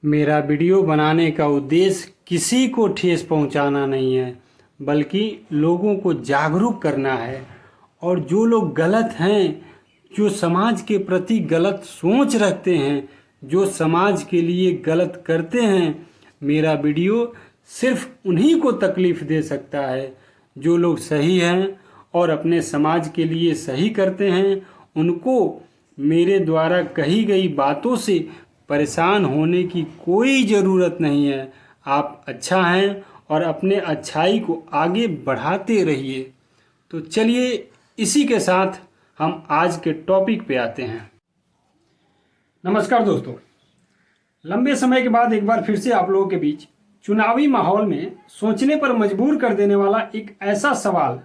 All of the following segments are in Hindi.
मेरा वीडियो बनाने का उद्देश्य किसी को ठेस पहुंचाना नहीं है, बल्कि लोगों को जागरूक करना है। और जो लोग गलत हैं, जो समाज के प्रति गलत सोच रखते हैं, जो समाज के लिए गलत करते हैं, मेरा वीडियो सिर्फ उन्हीं को तकलीफ़ दे सकता है। जो लोग सही हैं और अपने समाज के लिए सही करते हैं, उनको मेरे द्वारा कही गई बातों से परेशान होने की कोई ज़रूरत नहीं है। आप अच्छा हैं और अपने अच्छाई को आगे बढ़ाते रहिए। तो चलिए इसी के साथ हम आज के टॉपिक पे आते हैं। नमस्कार दोस्तों, लंबे समय के बाद एक बार फिर से आप लोगों के बीच चुनावी माहौल में सोचने पर मजबूर कर देने वाला एक ऐसा सवाल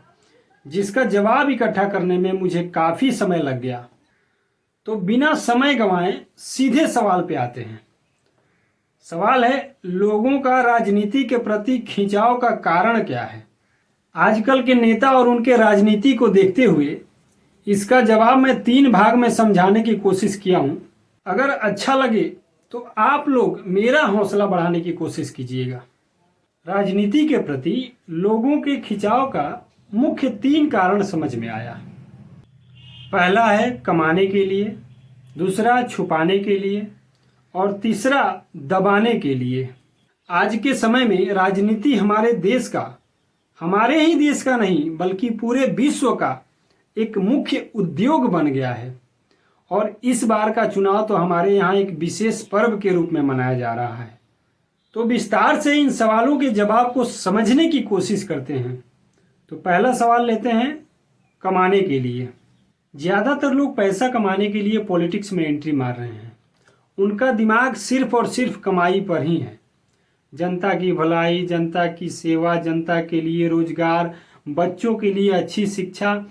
जिसका जवाब इकट्ठा करने में मुझे काफ़ी समय लग गया। तो बिना समय गंवाए सीधे सवाल पे आते हैं। सवाल है, लोगों का राजनीति के प्रति खिंचाव का कारण क्या है? आजकल के नेता और उनके राजनीति को देखते हुए इसका जवाब मैं 3 भाग में समझाने की कोशिश किया हूं। अगर अच्छा लगे तो आप लोग मेरा हौसला बढ़ाने की कोशिश कीजिएगा। राजनीति के प्रति लोगों के खिंचाव का मुख्य 3 कारण समझ में आया। पहला है कमाने के लिए, दूसरा छुपाने के लिए और तीसरा दबाने के लिए। आज के समय में राजनीति हमारे देश का, हमारे ही देश का नहीं बल्कि पूरे विश्व का एक मुख्य उद्योग बन गया है। और इस बार का चुनाव तो हमारे यहाँ एक विशेष पर्व के रूप में मनाया जा रहा है। तो विस्तार से इन सवालों के जवाब को समझने की कोशिश करते हैं। तो पहला सवाल लेते हैं, कमाने के लिए। ज़्यादातर लोग पैसा कमाने के लिए पॉलिटिक्स में एंट्री मार रहे हैं। उनका दिमाग सिर्फ और सिर्फ कमाई पर ही है। जनता की भलाई, जनता की सेवा, जनता के लिए रोजगार, बच्चों के लिए अच्छी शिक्षा,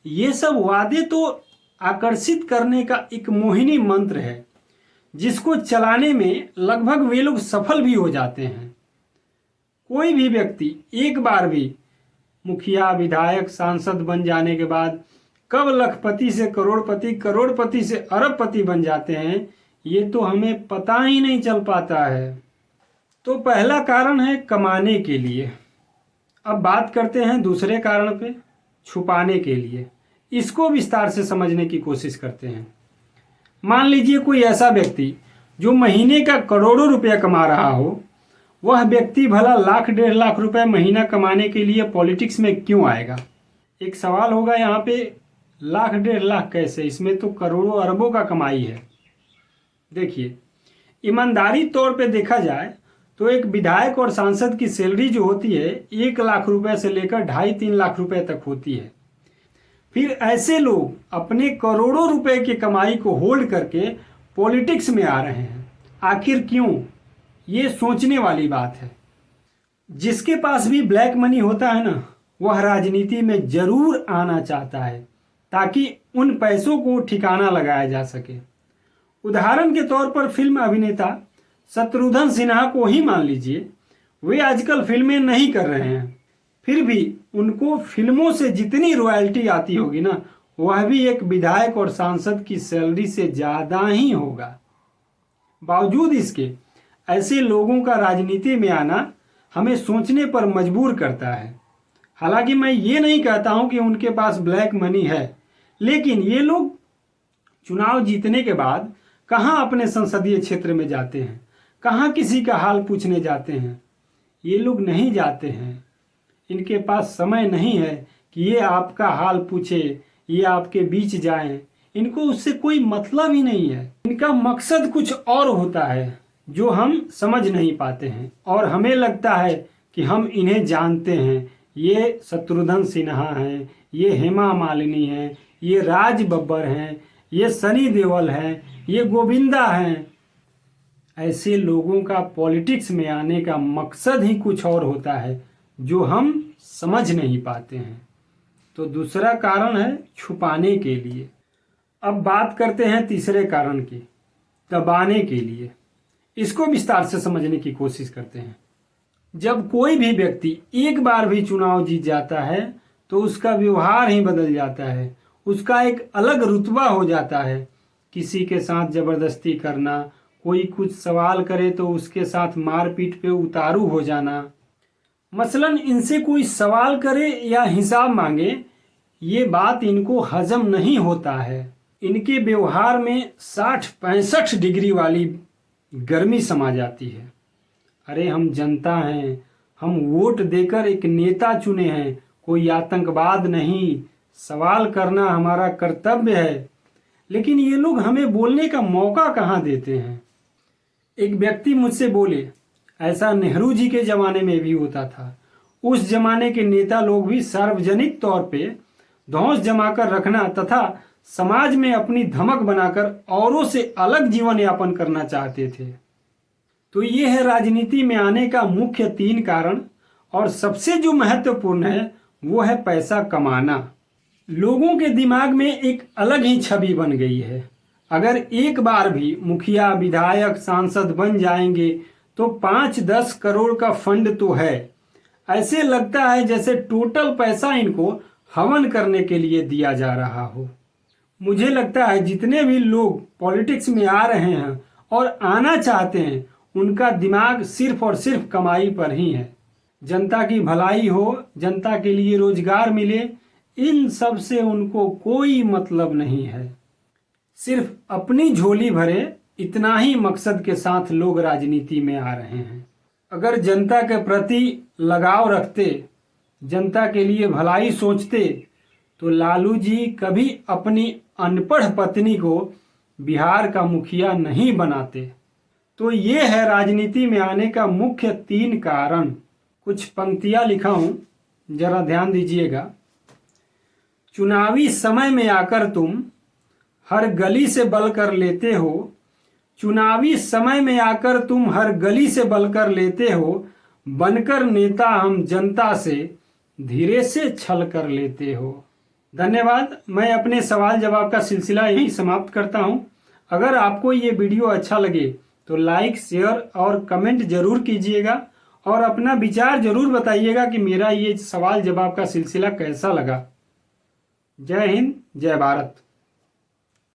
ये सब वादे तो आकर्षित करने का एक मोहिनी मंत्र है जिसको चलाने में लगभग वे लोग सफल भी हो जाते हैं। कोई भी व्यक्ति एक बार भी मुखिया, विधायक, सांसद बन जाने के बाद कब लखपति से करोड़पति, करोड़पति से अरबपति बन जाते हैं, ये तो हमें पता ही नहीं चल पाता है। तो पहला कारण है कमाने के लिए। अब बात करते हैं दूसरे कारण पे, छुपाने के लिए। इसको विस्तार से समझने की कोशिश करते हैं। मान लीजिए कोई ऐसा व्यक्ति जो महीने का करोड़ों रुपया कमा रहा हो, वह व्यक्ति भला लाख 1.5 लाख रुपए महीना कमाने के लिए पॉलिटिक्स में क्यों आएगा? एक सवाल होगा यहाँ पे, लाख 1.5 लाख कैसे? इसमें तो करोड़ों अरबों का कमाई है। देखिए, ईमानदारी तौर पे देखा जाए तो एक विधायक और सांसद की सैलरी जो होती है 1 लाख रुपए से लेकर 2.5-3 लाख रुपए तक होती है। फिर ऐसे लोग अपने करोड़ों रुपए की कमाई को होल्ड करके पॉलिटिक्स में आ रहे हैं। आखिर क्यों? ये सोचने वाली बात है। जिसके पास भी ब्लैक मनी होता है ना, वह राजनीति में जरूर आना चाहता है ताकि उन पैसों को ठिकाना लगाया जा सके। उदाहरण के तौर पर फिल्म अभिनेता शत्रुघ्न सिन्हा को ही मान लीजिए। वे आजकल फिल्में नहीं कर रहे हैं, फिर भी उनको फिल्मों से जितनी रॉयल्टी आती होगी ना, वह भी एक विधायक और सांसद की सैलरी से ज़्यादा ही होगा। बावजूद इसके ऐसे लोगों का राजनीति में आना हमें सोचने पर मजबूर करता है। हालांकि मैं ये नहीं कहता हूं कि उनके पास ब्लैक मनी है, लेकिन ये लोग चुनाव जीतने के बाद कहाँ अपने संसदीय क्षेत्र में जाते हैं, कहाँ किसी का हाल पूछने जाते हैं? ये लोग नहीं जाते हैं। इनके पास समय नहीं है कि ये आपका हाल पूछे, ये आपके बीच जाएं। इनको उससे कोई मतलब ही नहीं है। इनका मकसद कुछ और होता है जो हम समझ नहीं पाते हैं, और हमें लगता है कि हम इन्हें जानते हैं। ये शत्रुघ्न सिन्हा हैं, ये हेमा मालिनी हैं, ये राज बब्बर हैं, ये सनी देओल हैं, ये गोविंदा हैं। ऐसे लोगों का पॉलिटिक्स में आने का मकसद ही कुछ और होता है जो हम समझ नहीं पाते हैं। तो दूसरा कारण है छुपाने के लिए। अब बात करते हैं तीसरे कारण की, दबाने के लिए। इसको विस्तार से समझने की कोशिश करते हैं। जब कोई भी व्यक्ति एक बार भी चुनाव जीत जाता है तो उसका व्यवहार ही बदल जाता है, उसका एक अलग रुतबा हो जाता है। किसी के साथ जबरदस्ती करना, कोई कुछ सवाल करे तो उसके साथ मारपीट पे उतारू हो जाना। मसलन इनसे कोई सवाल करे या हिसाब मांगे, ये बात इनको हजम नहीं होता है। इनके व्यवहार में 60-65 डिग्री वाली गर्मी समा जाती है। अरे हम जनता हैं, हम वोट देकर एक नेता चुने हैं, कोई आतंकवाद नहीं। सवाल करना हमारा कर्तव्य है, लेकिन ये लोग हमें बोलने का मौका कहाँ देते हैं। एक व्यक्ति मुझसे बोले, ऐसा नेहरू जी के ज़माने में भी होता था। उस जमाने के नेता लोग भी सार्वजनिक तौर पे धौंस जमा कर रखना तथा समाज में अपनी धमक बनाकर औरों से अलग जीवन यापन करना चाहते थे। तो ये है राजनीति में आने का मुख्य 3 कारण, और सबसे जो महत्वपूर्ण है वो है पैसा कमाना। लोगों के दिमाग में एक अलग ही छवि बन गई है। अगर एक बार भी मुखिया, विधायक, सांसद बन जाएंगे तो 5-10 करोड़ का फंड तो है। ऐसे लगता है जैसे टोटल पैसा इनको हवन करने के लिए दिया जा रहा हो। मुझे लगता है जितने भी लोग पॉलिटिक्स में आ रहे हैं और आना चाहते हैं, उनका दिमाग सिर्फ और सिर्फ कमाई पर ही है। जनता की भलाई हो, जनता के लिए रोजगार मिले, इन सब से उनको कोई मतलब नहीं है। सिर्फ अपनी झोली भरे, इतना ही मकसद के साथ लोग राजनीति में आ रहे हैं। अगर जनता के प्रति लगाव रखते, जनता के लिए भलाई सोचते, तो लालू जी कभी अपनी अनपढ़ पत्नी को बिहार का मुखिया नहीं बनाते। तो ये है राजनीति में आने का मुख्य 3 कारण। कुछ पंक्तियां लिखा हूं, जरा ध्यान दीजिएगा। चुनावी समय में आकर तुम हर गली से बल कर लेते हो, चुनावी समय में आकर तुम हर गली से बल कर लेते हो, बनकर नेता हम जनता से धीरे से छल कर लेते हो। धन्यवाद। मैं अपने सवाल जवाब का सिलसिला यहीं समाप्त करता हूं। अगर आपको ये वीडियो अच्छा लगे तो लाइक, शेयर और कमेंट जरूर कीजिएगा, और अपना विचार जरूर बताइएगा कि मेरा ये सवाल जवाब का सिलसिला कैसा लगा। जय हिंद, जय भारत।